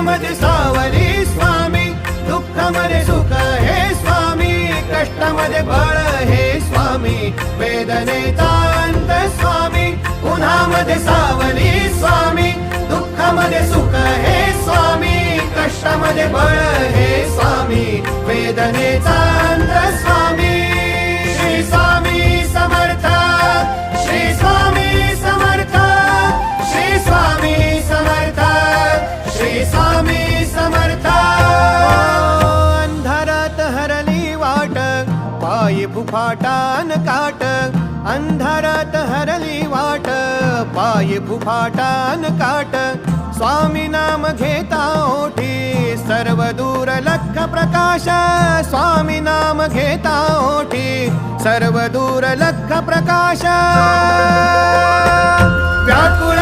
उन्हामध्ये सावली स्वामी, दुःखामध्ये सुख हे स्वामी, कष्टामध्ये बळ हे स्वामी, वेदनेचा अंत स्वामी, उन्हामध्ये सावली स्वामी, दुःखामध्ये सुख हे स्वामी, कष्टामध्ये बळ हे स्वामी, वेदनेचा अंत स्वामी. श्री स्वामी समर्थ, श्री स्वामी समर्थ, श्री स्वामी समर्थ, श्री स्वामी समर्थ. अंधारात हरली वाट, पायी फुफाटान काट, अंधारात हरली वाट, पायी फुफाटान काट, स्वामी नाम घेता ओठी, सर्व दूर लख प्रकाश, स्वामी नाम घेता ओठी, सर्व दूर लख प्रकाश. व्याकुळ